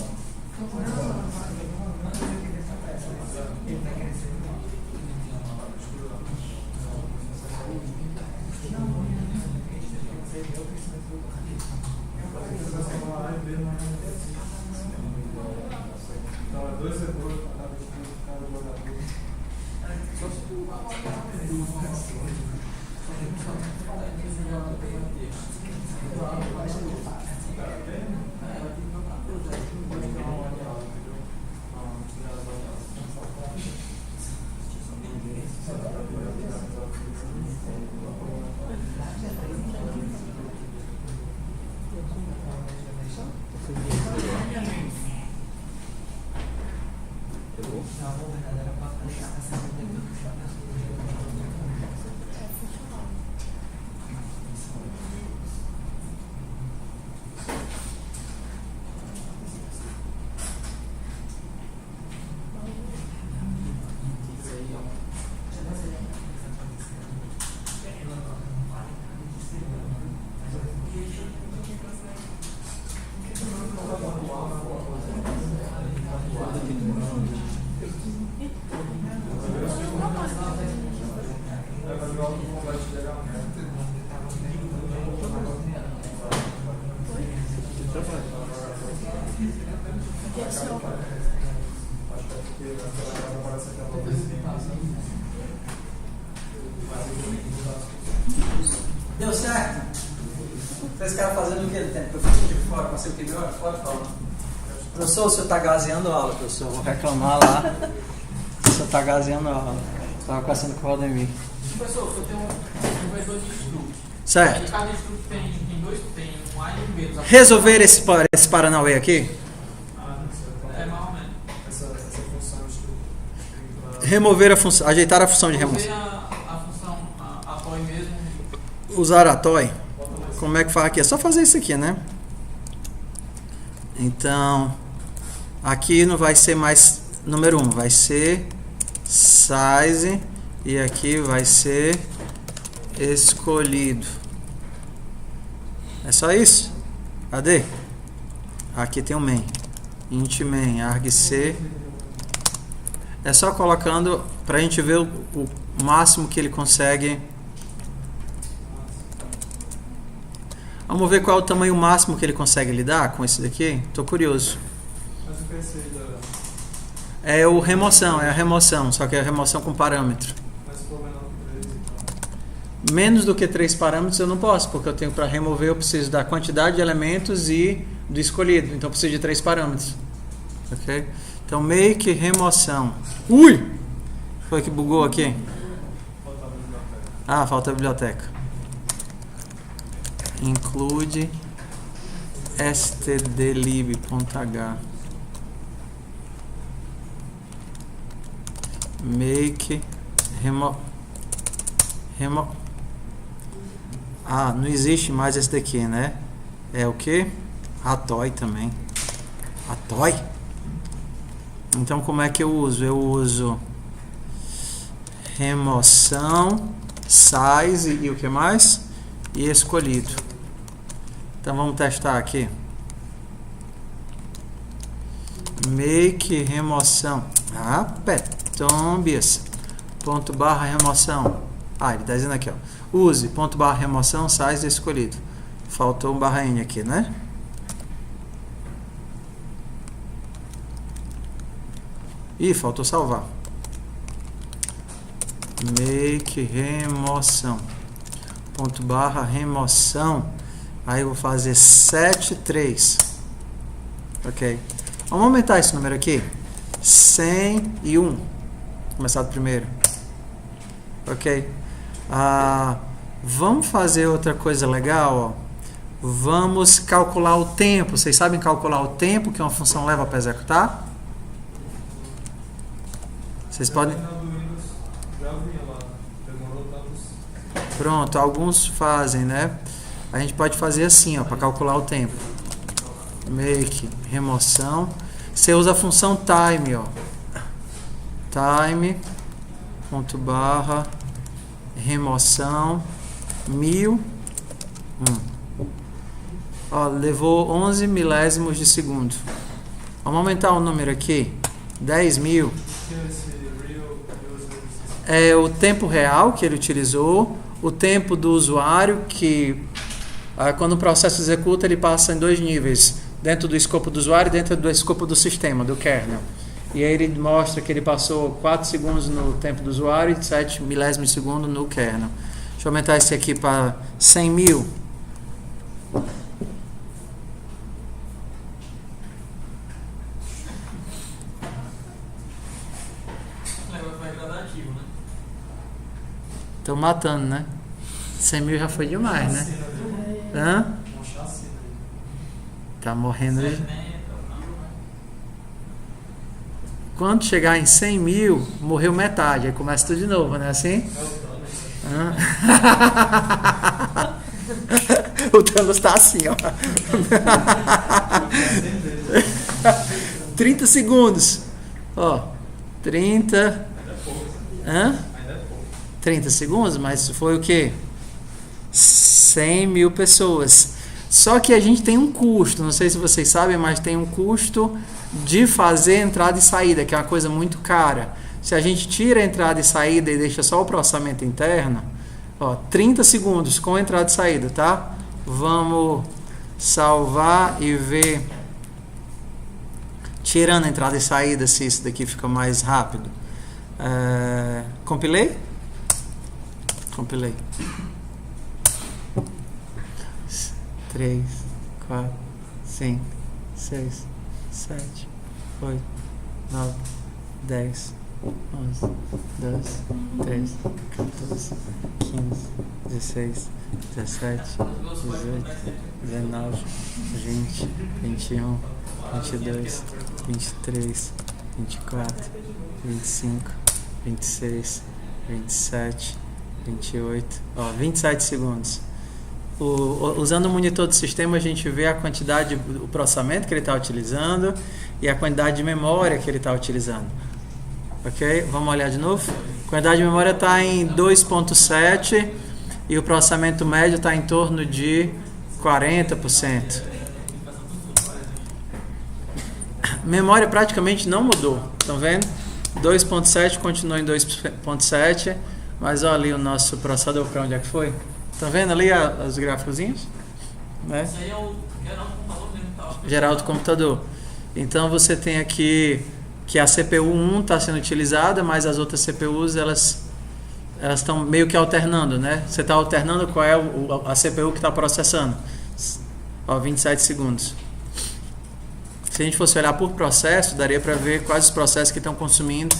Então, é 2 segundos para cada jogador. Pegou? Que é seu. Acho que é porque ela parece que ela Deu certo? Vocês querem fazendo o que no tempo? Eu fico de fora, passei o que melhor? Pode falar. Professor, o senhor está gaseando a aula, professor. Vou reclamar lá. O senhor está gaseando a aula. Estava conversando com o Valdemir. Professor, eu tenho um vetor de estudo. Certo. Aí cada estudo tem um A e um B. Resolver esse Paranauê aqui? É mais ou menos. essa função de estudo. Remover a função, ajeitar a função de remoção. Remover a função, a toy mesmo. Usar a toy. Como é que faz aqui? É só fazer isso aqui, né? Então, aqui não vai ser mais número 1, vai ser size e aqui vai ser escolhido. É só isso? Cadê? Aqui tem o main. Int main, argc. É só colocando pra gente ver o máximo que ele consegue. Vamos ver qual é o tamanho máximo que ele consegue lidar com esse daqui? Tô curioso. Mas o PC É o remoção, é a remoção, só que é a remoção com parâmetro. mas se for menor que 3 então. Menos do que 3 parâmetros eu não posso, porque eu tenho para remover, eu preciso da quantidade de elementos e do escolhido. Então eu preciso de 3 parâmetros. Ok? Então make remoção. Ui! Foi que bugou aqui? Ah, falta a biblioteca. Include stdlib.h make Ah, não existe mais esse daqui, né? É o que? A toy também. A toy? Então como é que eu uso? Eu uso remoção, size e o que mais? E escolhido. Então vamos testar aqui. Make remoção. Ah, petombias. Ponto barra remoção. Ah, ele está dizendo aqui, ó. Use ponto barra remoção, size escolhido. Faltou um barra N aqui, né? Ih, faltou salvar. Make remoção. Ponto barra remoção. Aí eu vou fazer 73. Ok. Vamos aumentar esse número aqui. 101. Começar do primeiro. Ok. Vamos fazer outra coisa legal. Ó. Vamos calcular o tempo. Vocês sabem calcular o tempo que uma função leva para executar? Vocês podem... Já vinha lá. Demorou tantos. Pronto, alguns fazem, né? A gente pode fazer assim, ó, para calcular o tempo. Make remoção. Você usa a função time, ó. Time ponto barra remoção 1000. Ó, levou 11 milésimos de segundo. Vamos aumentar o número aqui. 10.000. É o tempo real que ele utilizou, o tempo do usuário que quando o processo executa, ele passa em 2 níveis, dentro do escopo do usuário e dentro do escopo do sistema, do kernel. E aí ele mostra que ele passou 4 segundos no tempo do usuário e 7 milésimos de segundo no kernel. Deixa eu aumentar esse aqui para 100.000. Vai gradativo, né? Estão matando, né? 100.000 já foi demais, né? Hã? Tá morrendo aí. Quando chegar em 100.000, morreu metade. Aí começa tudo de novo, né? Assim? Hã? O Thanos tá assim, ó. 30 segundos. Ó. 30. Hã? 30 segundos, mas foi o quê? 100.000 pessoas. Só que a gente tem um custo, não sei se vocês sabem, mas tem um custo de fazer entrada e saída, que é uma coisa muito cara. Se a gente tira a entrada e saída e deixa só o processamento interno, ó, 30 segundos com entrada e saída, tá? Vamos salvar e ver. tirando a entrada e saída, se isso daqui fica mais rápido. Compilei? Compilei. 3, 4, 5, 6, 7, 8, 9, 10, 11, 12, 13, 14, 15, 16, 17, 18, 19, 20, 21, 22, 23, 24, 25, 26, 27, 28, 27 segundos. Usando o monitor do sistema, a gente vê a quantidade, o processamento que ele está utilizando e a quantidade de memória que ele está utilizando. Ok? Vamos olhar de novo? A quantidade de memória está em 2.7 e o processamento médio está em torno de 40%. Memória praticamente não mudou, estão vendo? 2.7 continua em 2.7, mas olha ali o nosso processador, para onde é que foi? Estão vendo ali os gráficozinhos? Né? Isso aí é o geral do computador mesmo, tá? Geral do computador. Então você tem aqui que a CPU 1 está sendo utilizada, mas as outras CPUs elas estão meio que alternando, né? Você está alternando qual é a CPU que está processando. 27 segundos. Se a gente fosse olhar por processo, daria para ver quais os processos que estão consumindo.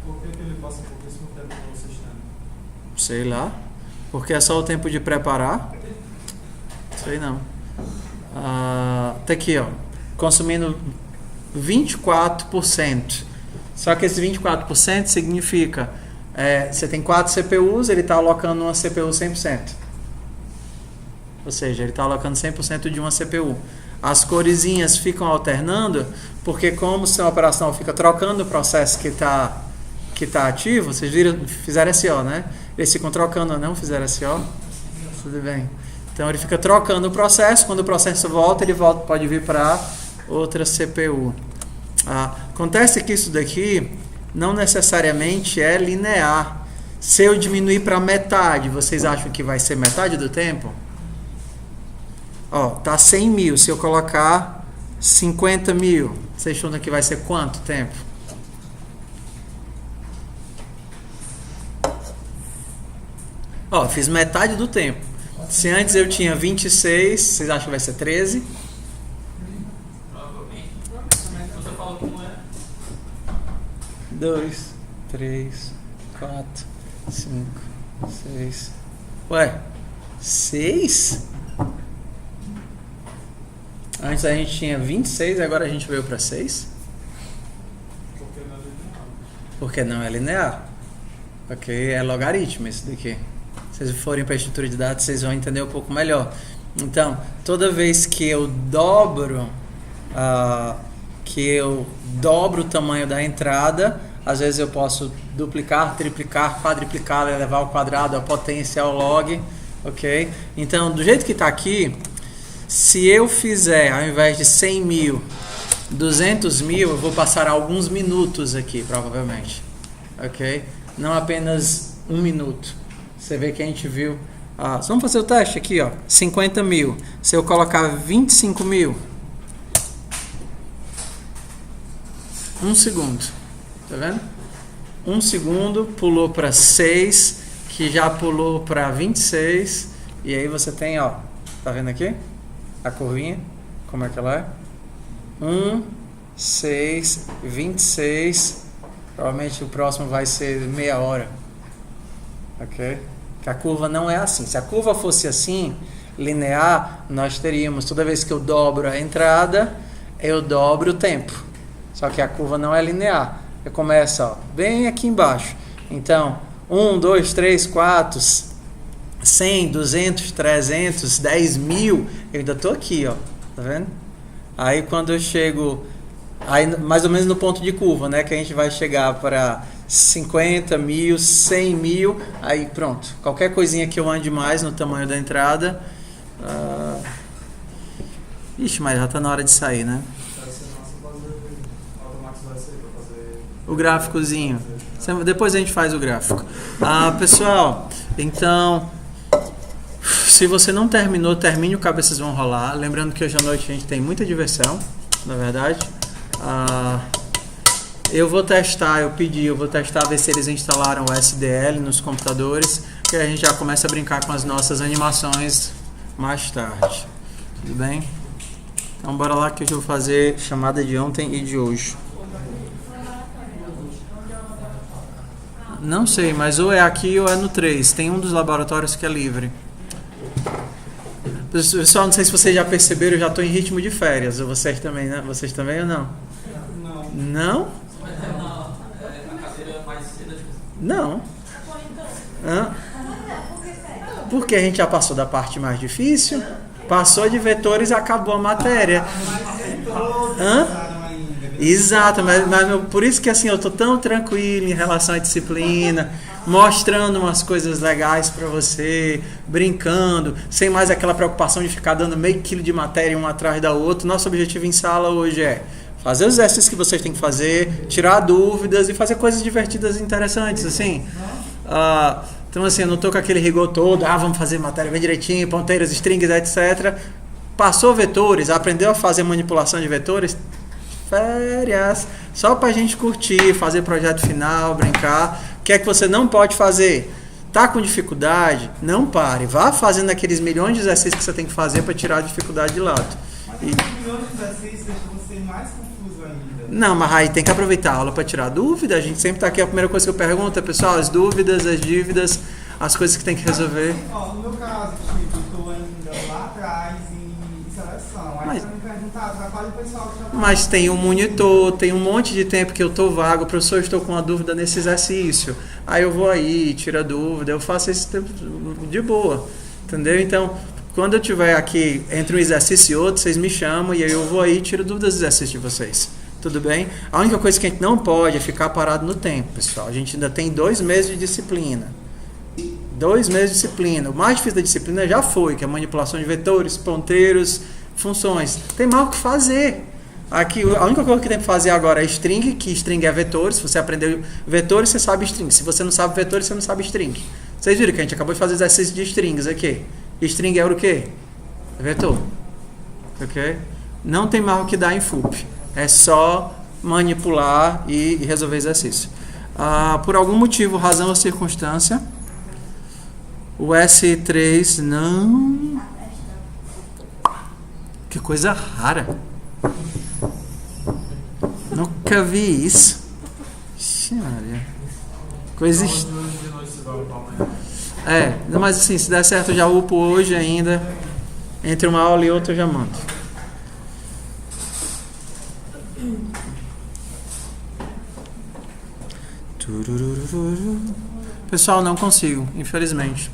Por que ele passa pouquíssimo tempo no sistema? Sei lá. Porque é só o tempo de preparar. Sei não. Tá aqui, ó. Consumindo 24%. Só que esse 24% significa você tem 4 CPUs, ele está alocando uma CPU 100%. Ou seja, ele está alocando 100% de uma CPU. As coresinhas ficam alternando, porque como se a operação fica trocando o processo que está ativo, vocês fizeram SO, né? Eles ficam trocando, não fizeram SO? Tudo bem. Então ele fica trocando o processo, quando o processo volta, ele pode vir para outra CPU. Acontece que isso daqui não necessariamente é linear. Se eu diminuir para metade, vocês acham que vai ser metade do tempo? Tá 100 mil. Se eu colocar 50 mil, vocês acham que vai ser quanto tempo? Fiz metade do tempo. Se antes eu tinha 26, vocês acham que vai ser 13? Provavelmente. Você falou que não é. 2, 3, 4, 5, 6. Ué, 6? Antes a gente tinha 26, agora a gente veio para 6? Porque não é linear. Porque não é linear. Ok? É logaritmo isso daqui. Se vocês forem para a estrutura de dados, vocês vão entender um pouco melhor. Então, toda vez que eu dobro o tamanho da entrada, às vezes eu posso duplicar, triplicar, quadriplicar, elevar ao quadrado a potência ao log. Ok? Então, do jeito que está aqui, se eu fizer, ao invés de 100 mil, 200 mil, eu vou passar alguns minutos aqui, provavelmente. Ok? Não apenas 1 minuto. Você vê que a gente viu. Vamos fazer o teste aqui, 50 mil. Se eu colocar 25 mil, 1 segundo. Tá vendo? 1 segundo, pulou para 6, que já pulou para 26. E aí você tem, tá vendo aqui? A curvinha, como é que ela é? 1, 6, 26. Provavelmente o próximo vai ser meia hora. Ok? Que a curva não é assim. Se a curva fosse assim, linear, nós teríamos, toda vez que eu dobro a entrada, eu dobro o tempo. Só que a curva não é linear. Eu começo, bem aqui embaixo. Então, 1, 2, 3, 4, 100, 200, 300, 10 mil, eu ainda estou aqui, tá vendo? Aí quando eu chego, mais ou menos no ponto de curva, né, que a gente vai chegar para 50 mil, 100 mil, aí pronto. Qualquer coisinha que eu ande mais no tamanho da entrada, mas já está na hora de sair, né? O gráficozinho. Depois a gente faz o gráfico. Pessoal, então, se você não terminou, termine o Cabeças Vão Rolar. Lembrando que hoje à noite a gente tem muita diversão, na verdade. Eu vou testar ver se eles instalaram o SDL nos computadores, que a gente já começa a brincar com as nossas animações mais tarde. Tudo bem? Então bora lá que eu vou fazer chamada de ontem e de hoje. Não sei, mas ou é aqui ou é no 3. Tem um dos laboratórios que é livre. Pessoal, não sei se vocês já perceberam, eu já estou em ritmo de férias. Vocês também, né? Vocês também ou não? Não? Não. Hã? Porque a gente já passou da parte mais difícil. Passou de vetores, acabou a matéria. Hã? Exato, mas por isso que assim eu tô tão tranquilo em relação à disciplina, mostrando umas coisas legais para você, brincando, sem mais aquela preocupação de ficar dando meio quilo de matéria um atrás da outra. Nosso objetivo em sala hoje é fazer os exercícios que vocês têm que fazer, tirar dúvidas e fazer coisas divertidas e interessantes, assim. Então assim, eu não tô com aquele rigor todo, vamos fazer matéria bem direitinho, ponteiras, strings, etc. Passou vetores, aprendeu a fazer manipulação de vetores, férias, só pra gente curtir, fazer projeto final, brincar. O que é que você não pode fazer? Tá com dificuldade? Não pare, vá fazendo aqueles milhões de exercícios que você tem que fazer para tirar a dificuldade de lado. Mas milhões de exercícios deixam você mais confuso ainda. Não, mas aí tem que aproveitar a aula para tirar dúvida. A gente sempre tá aqui, a primeira coisa que eu pergunto é, pessoal, as dúvidas, as dívidas, as coisas que tem que resolver. No meu caso, tipo, eu tô ainda lá atrás em seleção. Aí você me perguntar, atrapalha o pessoal que já Mas tem um monitor, tem um monte de tempo que eu tô vago, professor, estou com uma dúvida nesse exercício. Aí eu vou aí, tiro a dúvida, eu faço esse tempo de boa, entendeu? Então, quando eu tiver aqui entre um exercício e outro, vocês me chamam e aí eu vou aí e tiro dúvidas do exercício de vocês. Tudo bem? A única coisa que a gente não pode é ficar parado no tempo, pessoal. A gente ainda tem 2 meses de disciplina. 2 meses de disciplina. O mais difícil da disciplina já foi, que é a manipulação de vetores, ponteiros, funções. Tem mais o que fazer. Aqui, a única coisa que tem que fazer agora é string, que string é vetores. Se você aprender vetores, você sabe string. Se você não sabe vetores, você não sabe string. Vocês viram que a gente acabou de fazer exercício de strings aqui. String é o quê? Vetor. Ok? Não tem mais o que dar em FUP. É só manipular e resolver exercício. Por algum motivo, razão ou circunstância, o S3 não... Que coisa rara. Nunca vi isso. Maria. Coisa mas assim, se der certo eu já upo hoje ainda. Entre uma aula e outra eu já mando. Pessoal, não consigo, infelizmente.